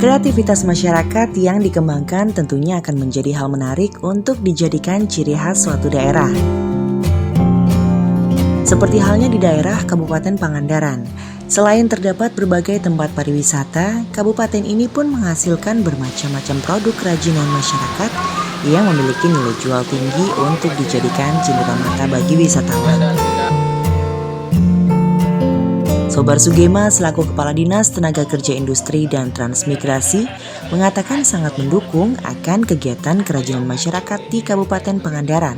Kreativitas masyarakat yang dikembangkan tentunya akan menjadi hal menarik untuk dijadikan ciri khas suatu daerah. Seperti halnya di daerah Kabupaten Pangandaran, selain terdapat berbagai tempat pariwisata, kabupaten ini pun menghasilkan bermacam-macam produk kerajinan masyarakat yang memiliki nilai jual tinggi untuk dijadikan cindera mata bagi wisatawan. Sobar Sugema selaku Kepala Dinas Tenaga Kerja Industri dan Transmigrasi mengatakan sangat mendukung akan kegiatan kerajinan masyarakat di Kabupaten Pangandaran.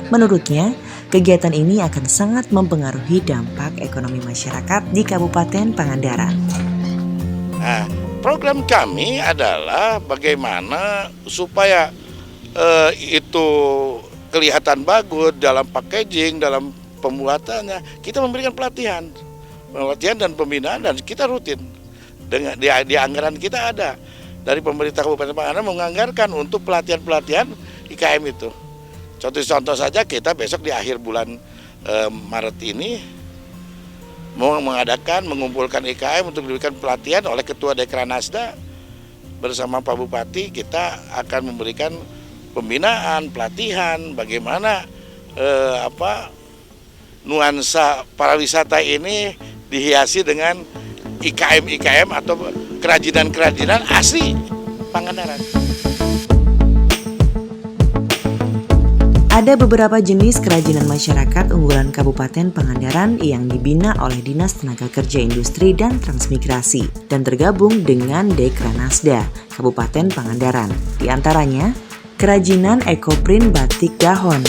Menurutnya, kegiatan ini akan sangat mempengaruhi dampak ekonomi masyarakat di Kabupaten Pangandaran. Nah, program kami adalah bagaimana supaya itu kelihatan bagus dalam packaging, dalam pembuatannya. Kita memberikan pelatihan dan pembinaan, dan kita rutin dengan di anggaran kita ada dari pemerintah Kabupaten Pangandaran menganggarkan untuk pelatihan IKM itu. Contoh saja kita besok di akhir bulan Maret ini mau mengumpulkan IKM untuk diberikan pelatihan oleh Ketua Dekranasda bersama Pak Bupati. Kita akan memberikan pembinaan, pelatihan bagaimana nuansa pariwisata ini dihiasi dengan IKM atau kerajinan asli Pangandaran. Ada beberapa jenis kerajinan masyarakat unggulan Kabupaten Pangandaran yang dibina oleh Dinas Tenaga Kerja Industri dan Transmigrasi dan tergabung dengan Dekranasda Kabupaten Pangandaran. Di antaranya, kerajinan ekoprint batik dahon.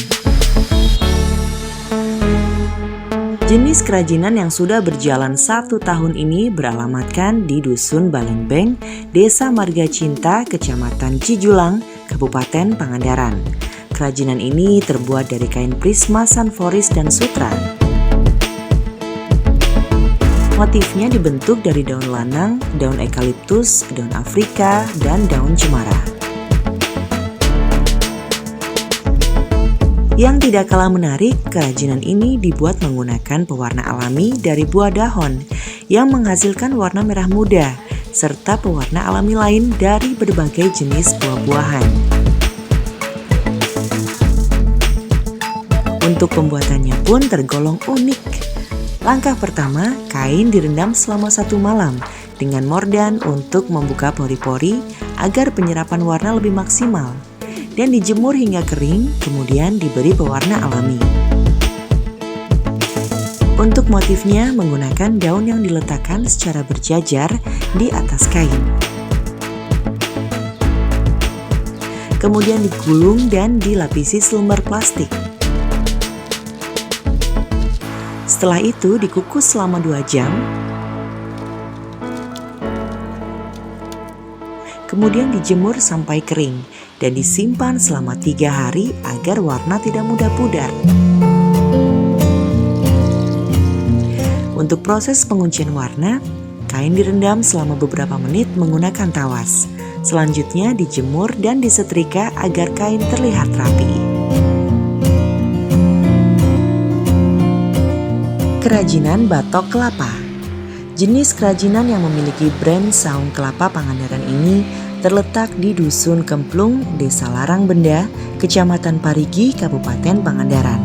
Jenis kerajinan yang sudah berjalan 1 tahun ini beralamatkan di Dusun Balembeng, Desa Marga Cinta, Kecamatan Cijulang, Kabupaten Pangandaran. Kerajinan ini terbuat dari kain prisma, sanforis, dan sutra. Motifnya dibentuk dari daun lanang, daun eukaliptus, daun Afrika, dan daun cemara. Yang tidak kalah menarik, kerajinan ini dibuat menggunakan pewarna alami dari buah dahon yang menghasilkan warna merah muda, serta pewarna alami lain dari berbagai jenis buah-buahan. Untuk pembuatannya pun tergolong unik. Langkah pertama, kain direndam selama 1 malam dengan mordan untuk membuka pori-pori agar penyerapan warna lebih maksimal, dan dijemur hingga kering, kemudian diberi pewarna alami. Untuk motifnya menggunakan daun yang diletakkan secara berjajar di atas kain. Kemudian digulung dan dilapisi selembar plastik. Setelah itu dikukus selama 2 jam. Kemudian dijemur sampai kering dan disimpan selama 3 hari agar warna tidak mudah pudar. Untuk proses penguncian warna, kain direndam selama beberapa menit menggunakan tawas. Selanjutnya dijemur dan disetrika agar kain terlihat rapi. Kerajinan batok kelapa. Jenis kerajinan yang memiliki brand saung kelapa Pangandaran ini terletak di Dusun Kemplung, Desa Larang Benda, Kecamatan Parigi, Kabupaten Pangandaran.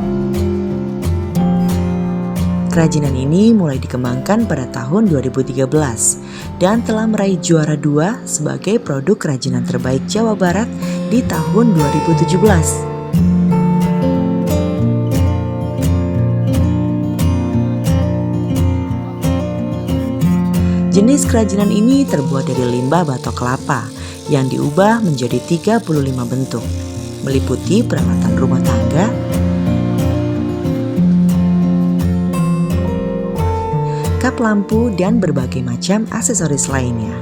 Kerajinan ini mulai dikembangkan pada tahun 2013 dan telah meraih juara 2 sebagai produk kerajinan terbaik Jawa Barat di tahun 2017. Jenis kerajinan ini terbuat dari limbah batok kelapa yang diubah menjadi 35 bentuk, meliputi peralatan rumah tangga, kap lampu, dan berbagai macam aksesoris lainnya.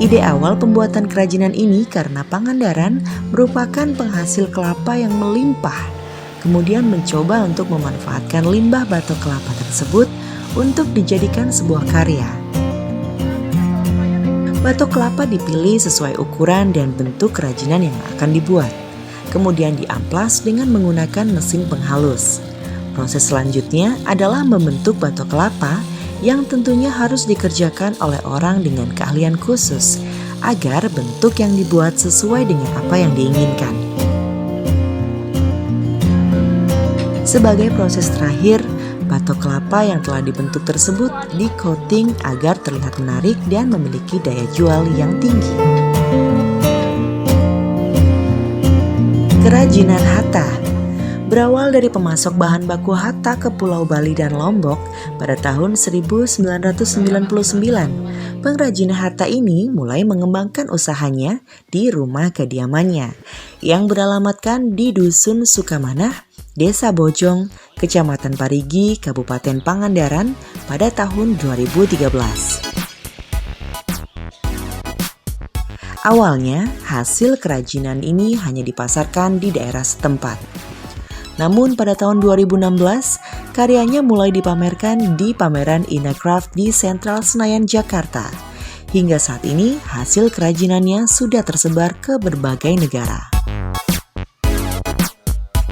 Ide awal pembuatan kerajinan ini karena Pangandaran merupakan penghasil kelapa yang melimpah, kemudian mencoba untuk memanfaatkan limbah batok kelapa tersebut untuk dijadikan sebuah karya. Batok kelapa dipilih sesuai ukuran dan bentuk kerajinan yang akan dibuat. Kemudian diamplas dengan menggunakan mesin penghalus. Proses selanjutnya adalah membentuk batok kelapa yang tentunya harus dikerjakan oleh orang dengan keahlian khusus agar bentuk yang dibuat sesuai dengan apa yang diinginkan. Sebagai proses terakhir, batok kelapa yang telah dibentuk tersebut di-coating agar terlihat menarik dan memiliki daya jual yang tinggi. Kerajinan hatta berawal dari pemasok bahan baku hatta ke Pulau Bali dan Lombok pada tahun 1999. Pengrajin hatta ini mulai mengembangkan usahanya di rumah kediamannya yang beralamatkan di Dusun Sukamanah, Desa Bojong, Kecamatan Parigi, Kabupaten Pangandaran pada tahun 2013. Awalnya, hasil kerajinan ini hanya dipasarkan di daerah setempat. Namun pada tahun 2016, karyanya mulai dipamerkan di pameran Inacraft di Sentral Senayan, Jakarta. Hingga saat ini, hasil kerajinannya sudah tersebar ke berbagai negara.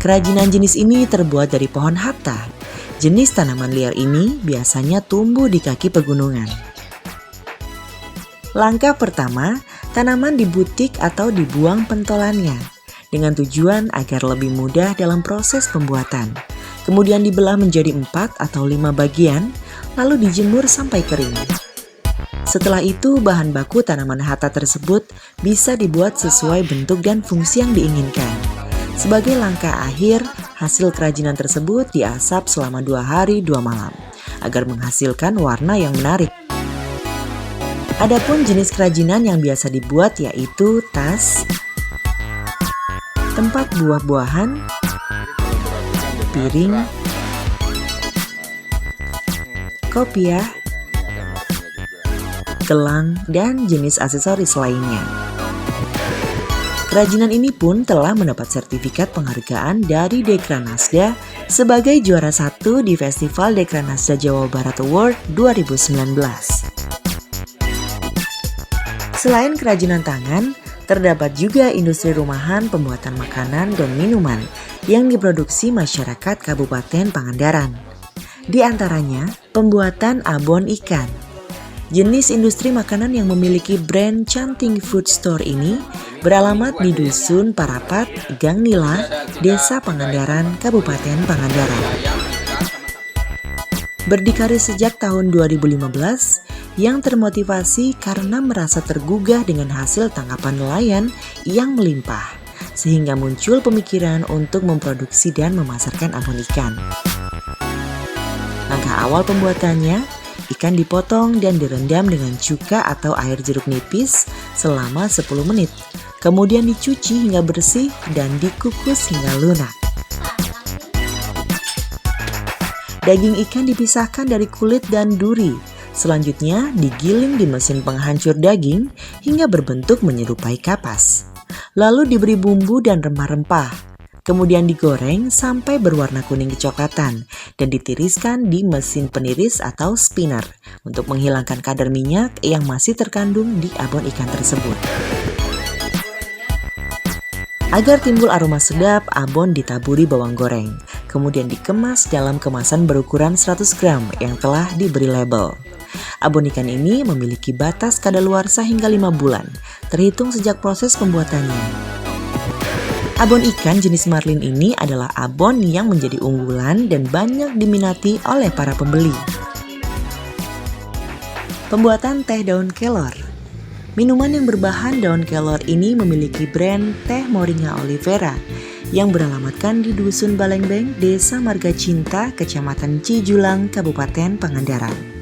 Kerajinan jenis ini terbuat dari pohon hatta. Jenis tanaman liar ini biasanya tumbuh di kaki pegunungan. Langkah pertama, tanaman dibutik atau dibuang pentolannya dengan tujuan agar lebih mudah dalam proses pembuatan. Kemudian dibelah menjadi 4 atau 5 bagian, lalu dijemur sampai kering. Setelah itu, bahan baku tanaman hatta tersebut bisa dibuat sesuai bentuk dan fungsi yang diinginkan. Sebagai langkah akhir, hasil kerajinan tersebut diasap selama 2 hari 2 malam agar menghasilkan warna yang menarik. Adapun jenis kerajinan yang biasa dibuat yaitu tas, tempat buah-buahan, piring, kopiah, gelang, dan jenis aksesoris lainnya. Kerajinan ini pun telah mendapat sertifikat penghargaan dari Dekranasda sebagai juara 1 di Festival Dekranasda Jawa Barat Award 2019. Selain kerajinan tangan, terdapat juga industri rumahan pembuatan makanan dan minuman yang diproduksi masyarakat Kabupaten Pangandaran. Di antaranya, pembuatan abon ikan. Jenis industri makanan yang memiliki brand Canting Food Store ini beralamat di Dusun Parapat, Gang Nila, Desa Pangandaran, Kabupaten Pangandaran. Berdikari sejak tahun 2015, yang termotivasi karena merasa tergugah dengan hasil tangkapan nelayan yang melimpah, sehingga muncul pemikiran untuk memproduksi dan memasarkan abon ikan. Langkah awal pembuatannya, ikan dipotong dan direndam dengan cuka atau air jeruk nipis selama 10 menit. Kemudian dicuci hingga bersih dan dikukus hingga lunak. Daging ikan dipisahkan dari kulit dan duri. Selanjutnya digiling di mesin penghancur daging hingga berbentuk menyerupai kapas. Lalu diberi bumbu dan rempah-rempah. Kemudian digoreng sampai berwarna kuning kecoklatan dan ditiriskan di mesin peniris atau spinner untuk menghilangkan kadar minyak yang masih terkandung di abon ikan tersebut. Agar timbul aroma sedap, abon ditaburi bawang goreng, kemudian dikemas dalam kemasan berukuran 100 gram yang telah diberi label. Abon ikan ini memiliki batas kadaluarsa hingga 5 bulan, terhitung sejak proses pembuatannya. Abon ikan jenis marlin ini adalah abon yang menjadi unggulan dan banyak diminati oleh para pembeli. Pembuatan teh daun kelor. Minuman yang berbahan daun kelor ini memiliki brand Teh Moringa Olivera yang beralamatkan di Dusun Balengbeng, Desa Marga Cinta, Kecamatan Cijulang, Kabupaten Pangandaran.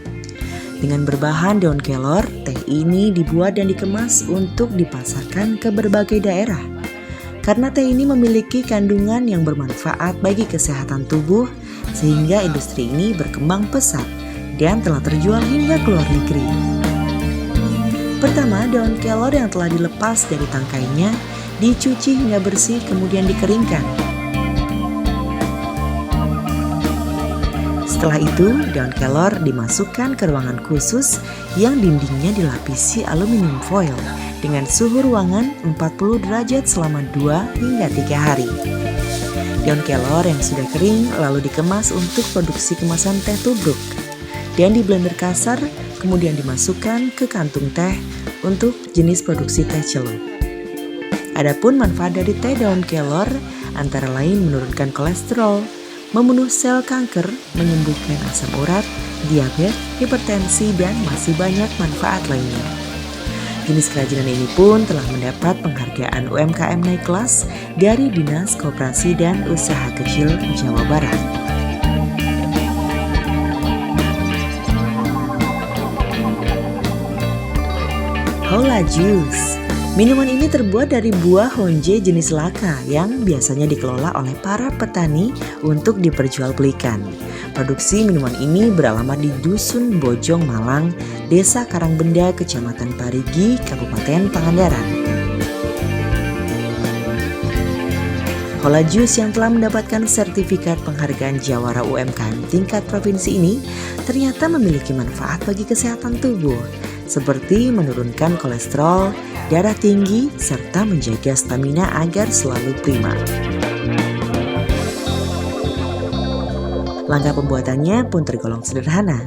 Dengan berbahan daun kelor, teh ini dibuat dan dikemas untuk dipasarkan ke berbagai daerah. Karena teh ini memiliki kandungan yang bermanfaat bagi kesehatan tubuh, sehingga industri ini berkembang pesat dan telah terjual hingga ke luar negeri. Pertama, daun kelor yang telah dilepas dari tangkainya dicuci hingga bersih kemudian dikeringkan. Setelah itu, daun kelor dimasukkan ke ruangan khusus yang dindingnya dilapisi aluminium foil dengan suhu ruangan 40 derajat selama 2 hingga 3 hari. Daun kelor yang sudah kering lalu dikemas untuk produksi kemasan teh tubruk. dan di blender kasar, kemudian dimasukkan ke kantung teh untuk jenis produksi teh celup. Adapun manfaat dari teh daun kelor antara lain menurunkan kolesterol, membunuh sel kanker, menyembuhkan asam urat, diabetes, hipertensi, dan masih banyak manfaat lainnya. Jenis kerajinan ini pun telah mendapat penghargaan UMKM naik kelas dari Dinas Koperasi dan Usaha Kecil Jawa Barat. Hola Juice. Minuman ini terbuat dari buah honje jenis laka yang biasanya dikelola oleh para petani untuk diperjualbelikan. Produksi minuman ini beralamat di Dusun Bojong Malang, Desa Karangbenda, Kecamatan Parigi, Kabupaten Pangandaran. Hola Juice yang telah mendapatkan sertifikat penghargaan Jawara UMKM tingkat provinsi ini ternyata memiliki manfaat bagi kesehatan tubuh, seperti menurunkan kolesterol, darah tinggi, serta menjaga stamina agar selalu prima. Langkah pembuatannya pun tergolong sederhana.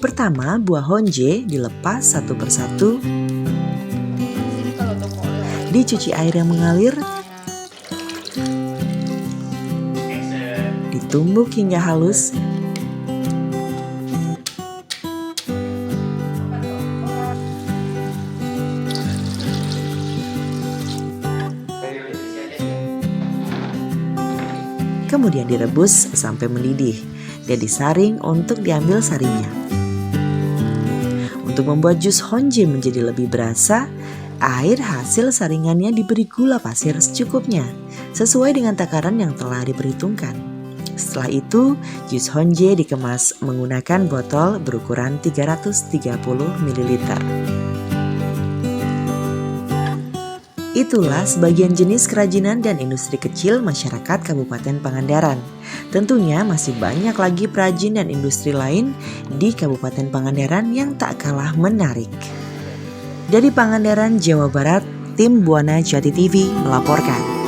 Pertama, buah honje dilepas satu persatu, dicuci air yang mengalir, ditumbuk hingga halus, kemudian direbus sampai mendidih dan disaring untuk diambil sarinya. Untuk membuat jus honje menjadi lebih berasa, air hasil saringannya diberi gula pasir secukupnya, sesuai dengan takaran yang telah diperhitungkan. Setelah itu, jus honje dikemas menggunakan botol berukuran 330 ml. Itulah sebagian jenis kerajinan dan industri kecil masyarakat Kabupaten Pangandaran. Tentunya masih banyak lagi perajin dan industri lain di Kabupaten Pangandaran yang tak kalah menarik. Dari Pangandaran, Jawa Barat, tim Buana Jati TV melaporkan.